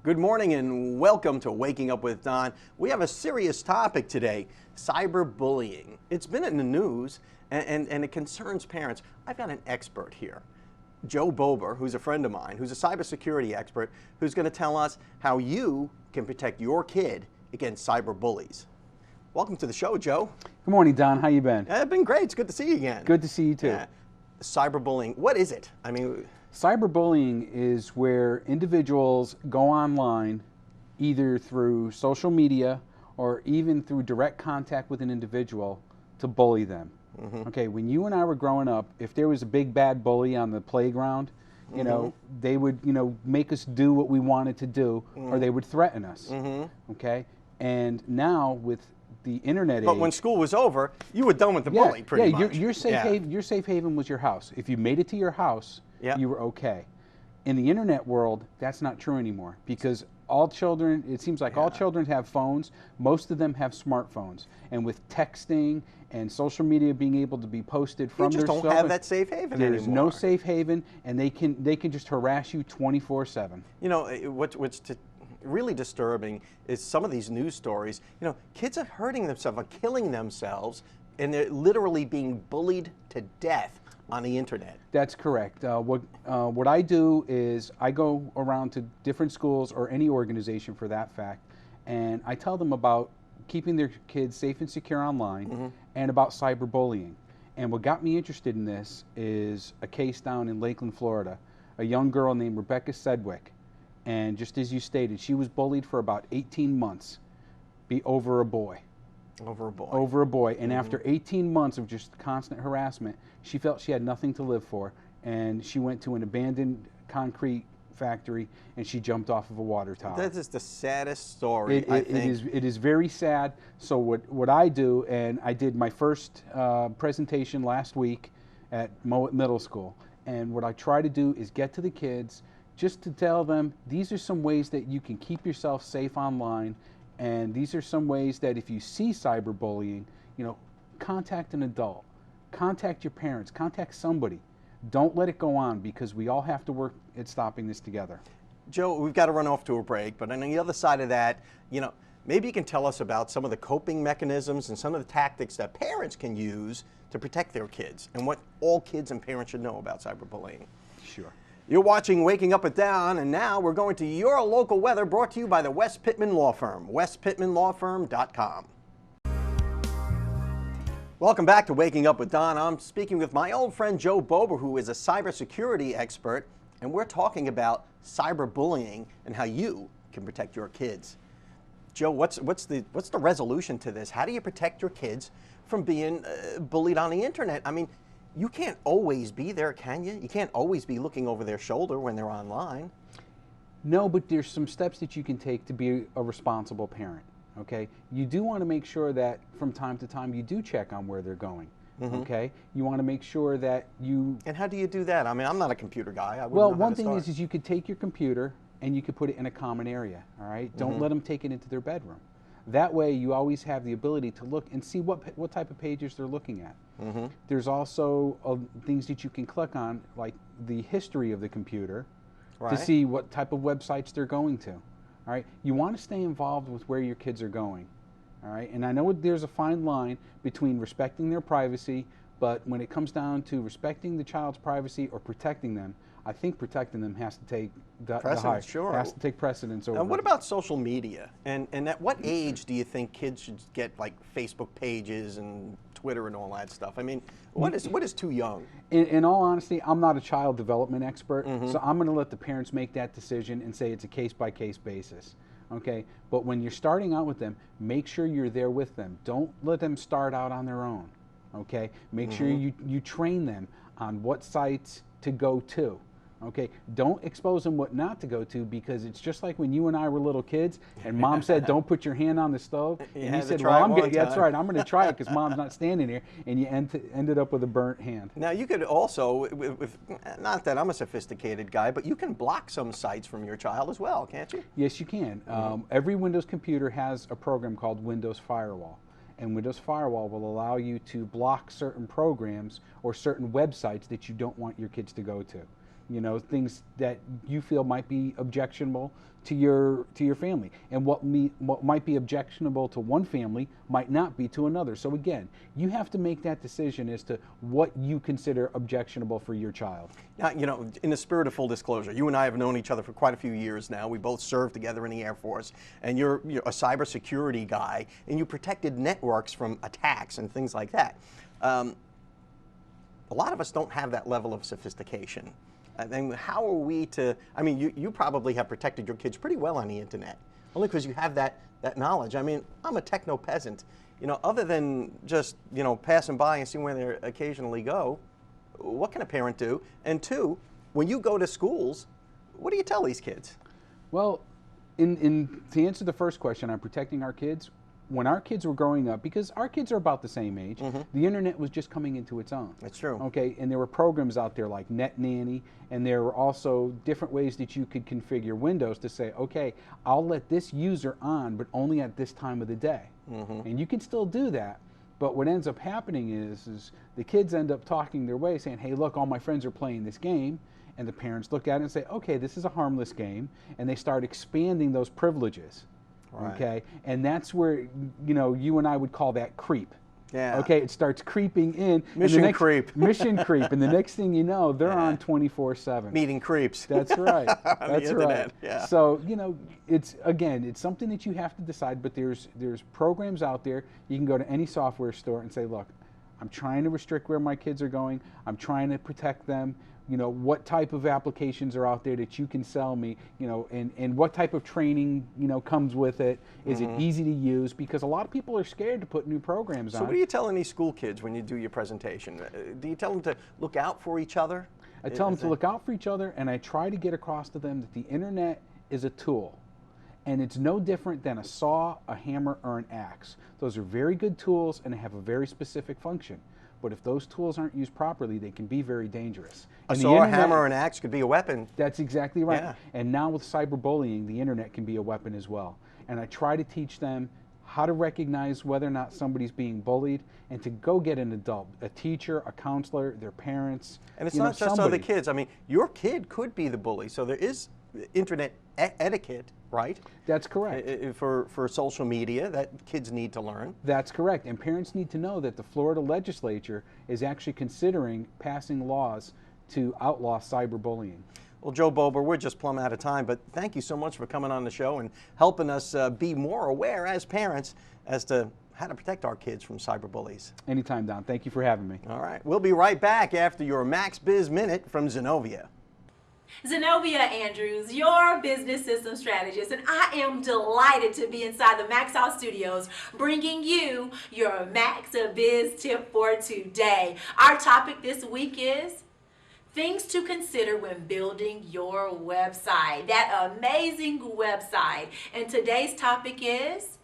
Good morning and welcome to Waking Up with Don. We have a serious topic today, cyberbullying. It's been in the news and it concerns parents. I've got an expert here, Joe Bober, who's a friend of mine, who's a cybersecurity expert, who's going to tell us how you can protect your kid against cyberbullies. Welcome to the show, Joe. Good morning, Don. How you been? I've been great. It's good to see you again. Good to see you too. Yeah. Cyberbullying, what is it? Cyberbullying is where individuals go online either through social media or even through direct contact with an individual to bully them. Okay, when you and I were growing up, if there was a big bad bully on the playground, you know, they would, make us do what we wanted to do, or they would threaten us. Okay, and now with the internet But age, when school was over, you were done with the bully pretty much. Your safe haven was your house. If you made it to your house, you were okay. In the internet world, that's not true anymore, because all children, it seems like all children have phones. Most of them have smartphones, and with texting and social media being able to be posted from their cell phone, you just don't have that safe haven anymore. There's no safe haven, and they can just harass you 24/7. You know what's really disturbing is some of these news stories. Kids are hurting themselves, are killing themselves, and they're literally being bullied to death on the internet. That's correct. What I do is I go around to different schools, or any organization for that fact, and I tell them about keeping their kids safe and secure online, and about cyberbullying. And what got me interested in this is a case down in Lakeland, Florida, a young girl named Rebecca Sedgwick. And just as you stated, she was bullied for about 18 months over a boy. Over a boy. And after 18 months of just constant harassment, she felt she had nothing to live for, and she went to an abandoned concrete factory and she jumped off of a water tower. That is the saddest story, I think. It is very sad. So what I do, and I did my first presentation last week at Mowat Middle School, and what I try to do is get to the kids just to tell them these are some ways that you can keep yourself safe online, and these are some ways that if you see cyberbullying, contact an adult, contact your parents, contact somebody. Don't let it go on, because we all have to work at stopping this together. Joe, we've got to run off to a break, but on the other side of that, maybe you can tell us about some of the coping mechanisms and some of the tactics that parents can use to protect their kids, and what all kids and parents should know about cyberbullying. Sure. You're watching Waking Up with Don, and now we're going to your local weather, brought to you by the West Pittman Law Firm, westpittmanlawfirm.com. Welcome back to Waking Up with Don. I'm speaking with my old friend Joe Bober, who is a cybersecurity expert, and we're talking about cyberbullying and how you can protect your kids. Joe, what's the resolution to this? How do you protect your kids from being bullied on the internet? You can't always be there, can you? You can't always be looking over their shoulder when they're online. No, but there's some steps that you can take to be a responsible parent. Okay, you do want to make sure that from time to time you do check on where they're going. Okay, you want to make sure that you. And how do you do that? I'm not a computer guy. Well, one thing is you could take your computer and you could put it in a common area. All right, don't let them take it into their bedroom. That way, you always have the ability to look and see what type of pages they're looking at. There's also things that you can click on, like the history of the computer, to see what type of websites they're going to. All right, you want to stay involved with where your kids are going. All right, and I know there's a fine line between respecting their privacy, but when it comes down to respecting the child's privacy or protecting them, I think protecting them has to take has to take precedence over. And what about social media? And at what age do you think kids should get like Facebook pages and Twitter and all that stuff? What is too young? In all honesty, I'm not a child development expert, so I'm going to let the parents make that decision and say it's a case-by-case basis. Okay, but when you're starting out with them, make sure you're there with them. Don't let them start out on their own. Okay, make sure you train them on what sites to go to. Okay, don't expose them what not to go to, because it's just like when you and I were little kids and Mom said, "Don't put your hand on the stove," and you said, "Well, that's right, I'm going to try it because Mom's not standing here," and you ended up with a burnt hand. Now you could also, not that I'm a sophisticated guy, but you can block some sites from your child as well, can't you? Yes, you can. Every Windows computer has a program called Windows Firewall. And Windows Firewall will allow you to block certain programs or certain websites that you don't want your kids to go to. You know, things that you feel might be objectionable to your family, and what might be objectionable to one family might not be to another. So again, you have to make that decision as to what you consider objectionable for your child. Now, you know, in the spirit of full disclosure, you and I have known each other for quite a few years now. We both served together in the Air Force, and you're a cybersecurity guy, and you protected networks from attacks and things like that. A lot of us don't have that level of sophistication. And how are we to, I mean, you probably have protected your kids pretty well on the internet, only because you have that knowledge. I mean, I'm a techno peasant. You know, other than just, you know, passing by and seeing where they occasionally go, what can a parent do? And two, when you go to schools, what do you tell these kids? Well, to answer the first question on protecting our kids, when our kids were growing up, because our kids are about the same age, the internet was just coming into its own. That's true. Okay, and there were programs out there like Net Nanny, and there were also different ways that you could configure Windows to say, okay, I'll let this user on, but only at this time of the day. And you can still do that, but what ends up happening is the kids end up talking their way, saying, hey, look, all my friends are playing this game, and the parents look at it and say, okay, this is a harmless game, and they start expanding those privileges. Right. Okay, and that's where, you know, you and I would call that creep. Yeah. Okay, it starts creeping in. Mission creep. Mission creep, and the next thing you know, they're on 24/7. Meeting creeps. That's right. That's right. Yeah. So, you know, it's something that you have to decide. But there's programs out there. You can go to any software store and say, look, I'm trying to restrict where my kids are going. I'm trying to protect them. You know, what type of applications are out there that you can sell me, you know, and what type of training, you know, comes with it. Is it easy to use? Because a lot of people are scared to put new programs on. So what are you telling these school kids when you do your presentation? Do you tell them to look out for each other? I tell them to look out for each other, and I try to get across to them that the internet is a tool. And it's no different than a saw, a hammer, or an axe. Those are very good tools, and they have a very specific function. But if those tools aren't used properly, they can be very dangerous. A saw, a hammer, or an axe could be a weapon. That's exactly right. Yeah. And now with cyberbullying, the internet can be a weapon as well. And I try to teach them how to recognize whether or not somebody's being bullied, and to go get an adult, a teacher, a counselor, their parents. And it's not just other kids. I mean, your kid could be the bully. So there is internet etiquette, right? That's correct. For social media that kids need to learn. That's correct. And parents need to know that the Florida legislature is actually considering passing laws to outlaw cyberbullying. Well, Joe Bober, we're just plumb out of time, but thank you so much for coming on the show and helping us be more aware as parents as to how to protect our kids from cyberbullies. Anytime, Don. Thank you for having me. All right. We'll be right back after your Max Biz Minute from Zenovia. Zenovia Andrews, your business system strategist, and I am delighted to be inside the Max Out Studios bringing you your Max Biz tip for today. Our topic this week is things to consider when building your website, that amazing website. And today's topic is,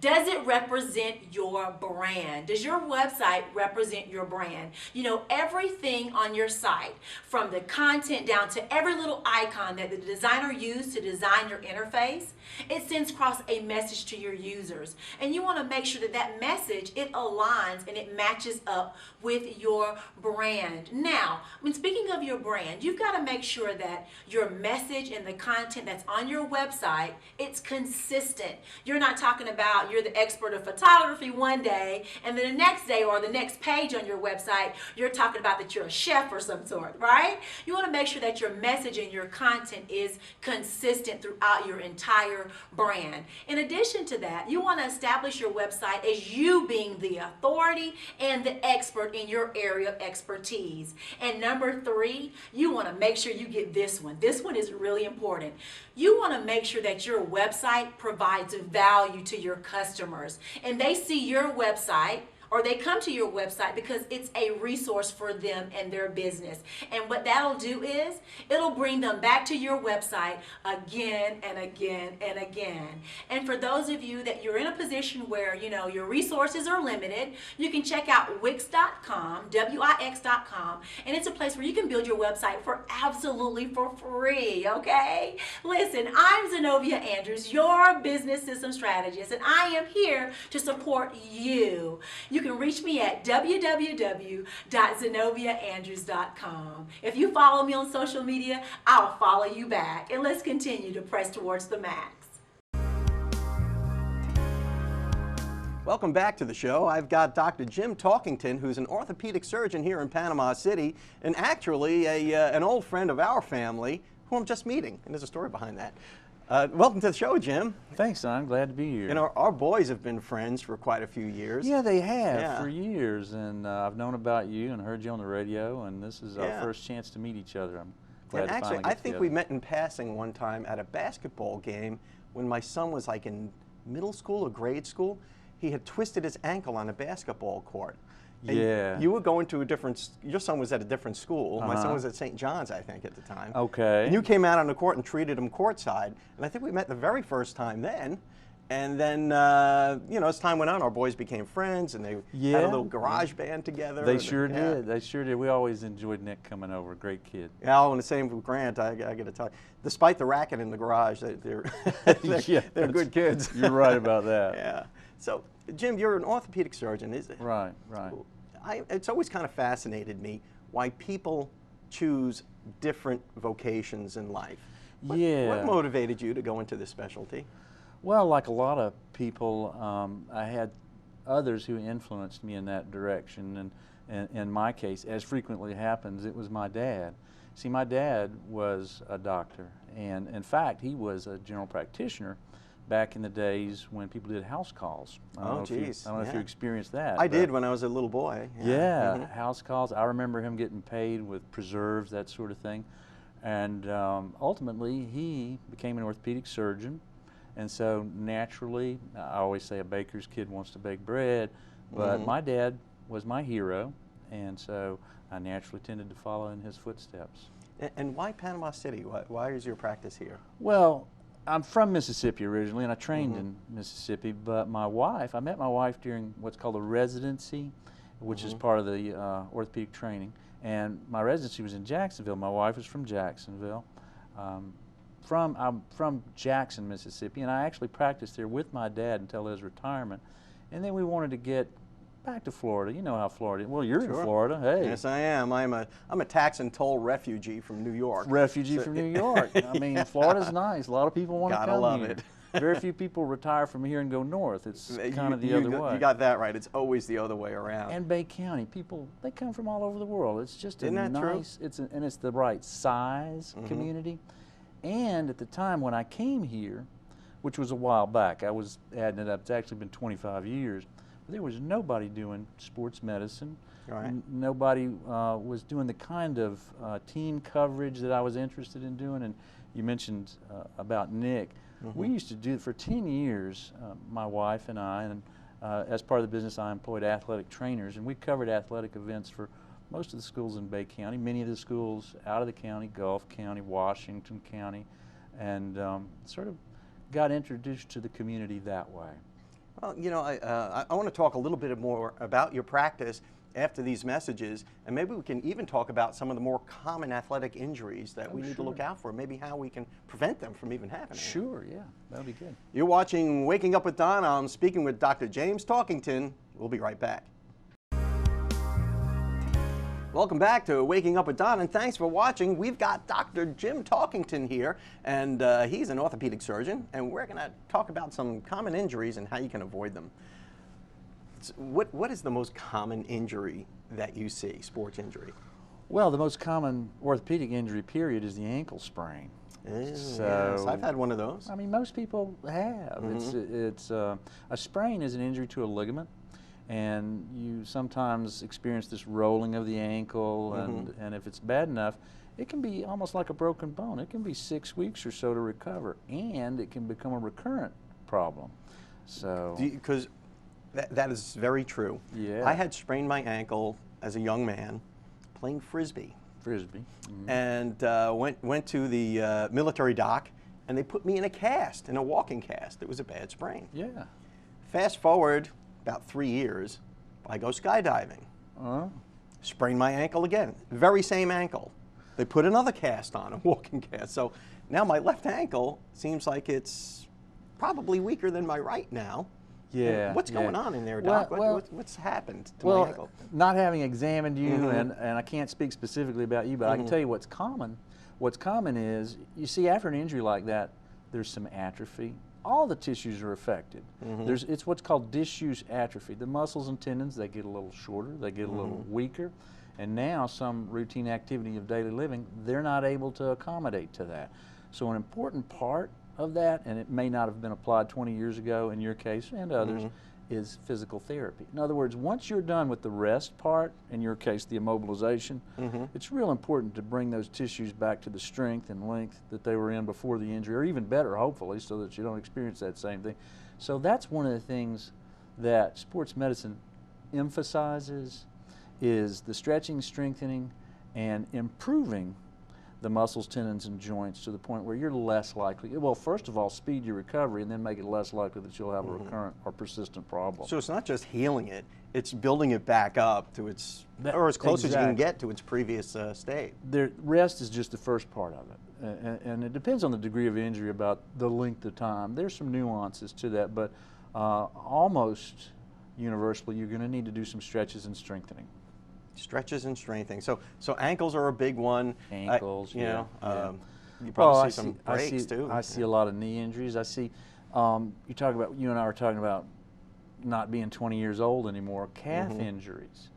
does it represent your brand? Does your website represent your brand? You know, everything on your site, from the content down to every little icon that the designer used to design your interface, it sends across a message to your users. And you want to make sure that that message, it aligns and it matches up with your brand. Now, when speaking of your brand, you've got to make sure that your message and the content that's on your website, it's consistent. You're not talking about you're the expert of photography one day, and then the next day or the next page on your website, you're talking about that you're a chef or some sort, right? You want to make sure that your message and your content is consistent throughout your entire brand. In addition to that, you want to establish your website as you being the authority and the expert in your area of expertise. And number 3, you want to make sure you get this one. This one is really important. You want to make sure that your website provides value to your customers, and they see your website, or they come to your website because it's a resource for them and their business. And what that'll do is it'll bring them back to your website again and again and again. And for those of you that you're in a position where, you know, your resources are limited, you can check out Wix.com, Wix.com, and it's a place where you can build your website for absolutely for free, okay? Listen, I'm Zenovia Andrews, your business system strategist, and I am here to support you. You You can reach me at www.zenoviaandrews.com. If you follow me on social media, I'll follow you back. And let's continue to press towards the max. Welcome back to the show. I've got Dr. Jim Talkington, who's an orthopedic surgeon here in Panama City, and actually an old friend of our family who I'm just meeting, and there's a story behind that. Welcome to the show, Jim. Thanks, son. Glad to be here. You know, our boys have been friends for quite a few years. Yeah, they have Yeah. for years, and I've known about you and heard you on the radio, and this is our first chance to meet each other. I'm glad And to actually, finally I get think together. we met in passing one time at a basketball game when my son was like in middle school or grade school. He had twisted his ankle on a basketball court. And Yeah. you were going to a different, your son was at a different school. My son was at St. John's, I think, at the time. Okay. And you came out on the court and treated him courtside. And I think we met the very first time then. And then, you know, as time went on, our boys became friends, and they had a Yeah. little garage band together. They and, sure yeah. did. They sure did. We always enjoyed Nick coming over. Great kid. Yeah, and the same with Grant. I got to tell you, despite the racket in the garage, they're Yeah, they're good kids. You're right about that. Yeah. So, Jim, you're an orthopedic surgeon, is it? Right, right. It's always kind of fascinated me why people choose different vocations in life. What motivated you to go into this specialty? Well, like a lot of people, I had others who influenced me in that direction, and in my case, as frequently happens, it was my dad. See, my dad was a doctor, and in fact, he was a general practitioner back in the days when people did house calls. Oh, geez. I don't know if you experienced that. I did when I was a little boy. Yeah, house calls. I remember him getting paid with preserves, that sort of thing. And ultimately, he became an orthopedic surgeon. And so naturally, I always say a baker's kid wants to bake bread, but my dad was my hero, and so I naturally tended to follow in his footsteps. And why Panama City? Why is your practice here? Well, I'm from Mississippi originally, and I trained in Mississippi, but I met my wife during what's called a residency, which is part of the orthopedic training, and my residency was in Jacksonville. My wife is from Jacksonville. I'm from Jackson, Mississippi, and I actually practiced there with my dad until his retirement, and then we wanted to get back to Florida. You know how Florida is. Well, you're in Florida. Hey. Yes, I am. I'm a tax and toll refugee from New York. From New York. I mean, Florida's nice. A lot of people want to come Gotta love here. it. Very few people retire from here and go north. It's kind of the other way. You got that right. It's always the other way around. And Bay County, people, they come from all over the world. It's just Isn't that true? and it's the right size community. And at the time when I came here, which was a while back, I was adding it up, it's actually been 25 years, there was nobody doing sports medicine. Right. Nobody was doing the kind of team coverage that I was interested in doing. And you mentioned about Nick. We used to do it for 10 years, my wife and I, and as part of the business I employed athletic trainers, and we covered athletic events for most of the schools in Bay County, many of the schools out of the county, Gulf County, Washington County, and sort of got introduced to the community that way. Well, you know, I want to talk a little bit more about your practice after these messages, and maybe we can even talk about some of the more common athletic injuries that we need to look out for, maybe how we can prevent them from even happening. Sure, yeah, that'll be good. You're watching Waking Up with Don. I'm speaking with Dr. James Talkington. We'll be right back. Welcome back to Waking Up with Don, and thanks for watching. We've got Dr. Jim Talkington here, and he's an orthopedic surgeon, and we're going to talk about some common injuries and how you can avoid them. What is the most common injury that you see, sports injury? Well, the most common orthopedic injury, period, is the ankle sprain. Yes, I've had one of those. I mean, most people have. It's a sprain is an injury to a ligament, and you sometimes experience this rolling of the ankle, and if it's bad enough, it can be almost like a broken bone. It can be 6 weeks or so to recover, and it can become a recurrent problem. So, because that is very true. Yeah. I had sprained my ankle as a young man playing Frisbee. And went to the military dock, and they put me in a cast, in a walking cast. It was a bad sprain. Yeah. Fast forward about 3 years, I go skydiving. Sprain my ankle again, very same ankle. They put another cast on, a walking cast. So now my left ankle seems like it's probably weaker than my right now. Yeah. What's going on in there, Well, Doc? well, What's happened to my ankle? not having examined you, and I can't speak specifically about you, but I can tell you what's common. What's common is, you see, after an injury like that, there's some atrophy. All the tissues are affected. It's what's called disuse atrophy. The muscles and tendons, they get a little shorter, they get a little weaker, and now some routine activity of daily living, they're not able to accommodate to that. So an important part of that, and it may not have been applied 20 years ago in your case and others, is physical therapy. In other words, once you're done with the rest part, in your case the immobilization, it's real important to bring those tissues back to the strength and length that they were in before the injury, or even better, hopefully, so that you don't experience that same thing. So that's one of the things that sports medicine emphasizes, is the stretching, strengthening, and improving the muscles, tendons, and joints to the point where you're less likely, well, first of all, speed your recovery, and then make it less likely that you'll have a recurrent or persistent problem. So it's not just healing it, it's building it back up to its, or as close as you can get to its previous state. The rest is just the first part of it. And it depends on the degree of injury about the length of time. There's some nuances to that, but almost universally, you're going to need to do some stretches and strengthening. Stretches and strengthening. So ankles are a big one. Ankles, you know, you Well, probably see some breaks too. I see a lot of knee injuries. I see, you talk about, you and I were talking about not being 20 years old anymore, calf injuries.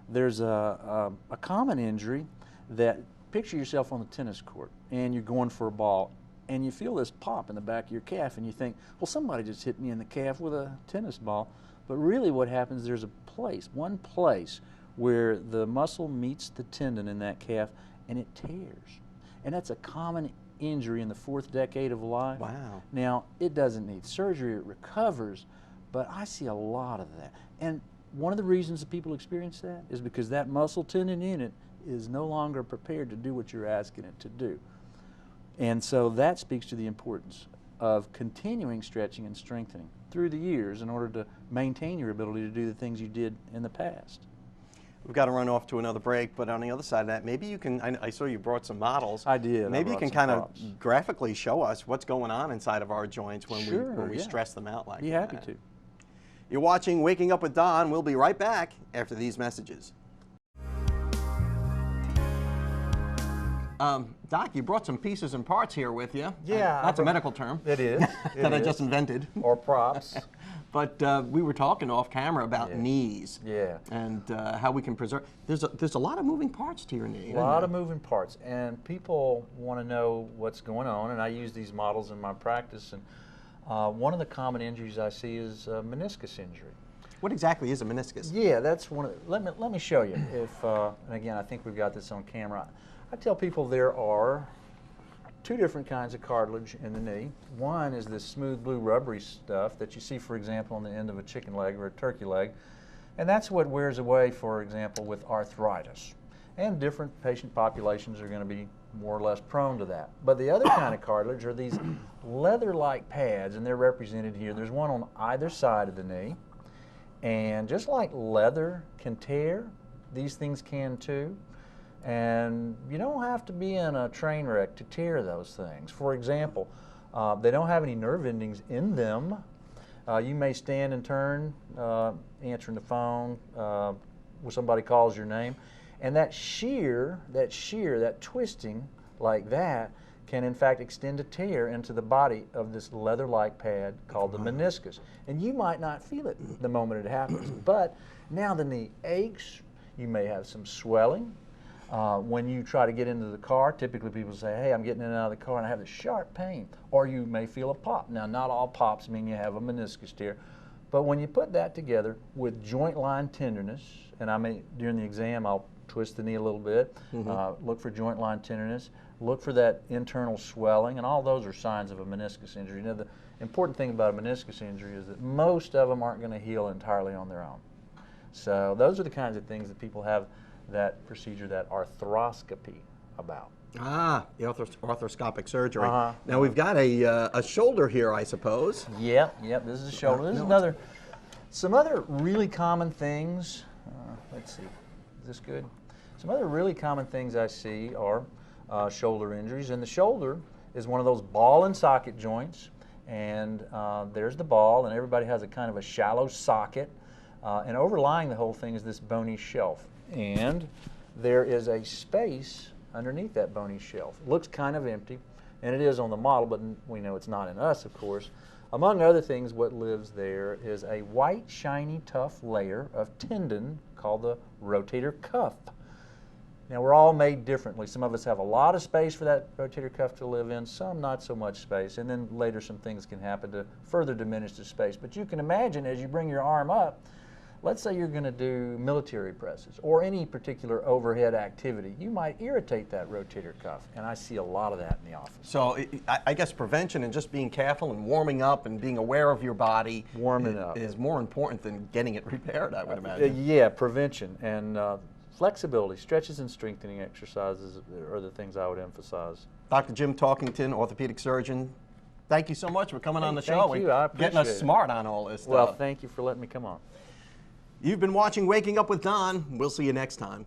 There's a common injury that, picture yourself on the tennis court and you're going for a ball and you feel this pop in the back of your calf and you think, well, somebody just hit me in the calf with a tennis ball. But really what happens, there's a place, one place, where the muscle meets the tendon in that calf and it tears. And that's a common injury in the 4th decade of life. Wow. Now, it doesn't need surgery, it recovers, but I see a lot of that. And one of the reasons that people experience that is because that muscle tendon unit is no longer prepared to do what you're asking it to do. And so that speaks to the importance of continuing stretching and strengthening through the years in order to maintain your ability to do the things you did in the past. We've got to run off to another break, but on the other side of that, maybe you can, I saw you brought some models. I did. Maybe you can kind of graphically show us what's going on inside of our joints when we stress them out like that. Be happy to. You're watching Waking Up with Don. We'll be right back after these messages. Doc, you brought some pieces and parts here with you. Yeah. That's a medical term. It is. that I just invented. Or props. But we were talking off camera about knees. Yeah. And how we can preserve. There's a lot of moving parts to your knee. A lot of moving parts, and people want to know what's going on, and I use these models in my practice. And one of the common injuries I see is meniscus injury. What exactly is a meniscus? Yeah, that's one of the, let me show you. If and again, I think we've got this on camera. I tell people there are 2 different kinds of cartilage in the knee. One is this smooth blue rubbery stuff that you see, for example, on the end of a chicken leg or a turkey leg. And that's what wears away, for example, with arthritis. And different patient populations are going to be more or less prone to that. But the other kind of cartilage are these leather-like pads, and they're represented here. There's one on either side of the knee. And just like leather can tear, these things can too. And you don't have to be in a train wreck to tear those things. For example, they don't have any nerve endings in them. You may stand and turn, answering the phone, when somebody calls your name, and that shear, that twisting like that can in fact extend a tear into the body of this leather-like pad called the meniscus. And you might not feel it the moment it happens, but now the knee aches, you may have some swelling. When you try to get into the car, typically people say, hey, I'm getting in and out of the car and I have this sharp pain. Or you may feel a pop. Now, not all pops mean you have a meniscus tear. But when you put that together with joint line tenderness, and during the exam, I'll twist the knee a little bit, look for joint line tenderness, look for that internal swelling, and all those are signs of a meniscus injury. Now, the important thing about a meniscus injury is that most of them aren't going to heal entirely on their own. So those are the kinds of things that people have that procedure, that arthroscopy, about. Ah, the arthroscopic surgery. Now we've got a shoulder here, I suppose. Yep, this is a shoulder. This is some other really common things. Let's see, is this good? Some other really common things I see are shoulder injuries, and the shoulder is one of those ball and socket joints, And there's the ball, and everybody has a kind of a shallow socket. And overlying the whole thing is this bony shelf. And there is a space underneath that bony shelf. It looks kind of empty, and it is on the model, but we know it's not in us, of course. Among other things, what lives there is a white, shiny, tough layer of tendon called the rotator cuff. Now, we're all made differently. Some of us have a lot of space for that rotator cuff to live in, some not so much space, and then later some things can happen to further diminish the space. But you can imagine as you bring your arm up, let's say you're going to do military presses or any particular overhead activity, you might irritate that rotator cuff, and I see a lot of that in the office. So I guess prevention and just being careful and warming up and being aware of your body is more important than getting it repaired, I would imagine. Yeah, prevention and flexibility, stretches and strengthening exercises are the things I would emphasize. Dr. Jim Talkington, orthopedic surgeon, thank you so much for coming on the show. Thank you, I appreciate getting us smart on all this stuff. Well, thank you for letting me come on. You've been watching Waking Up with Don. We'll see you next time.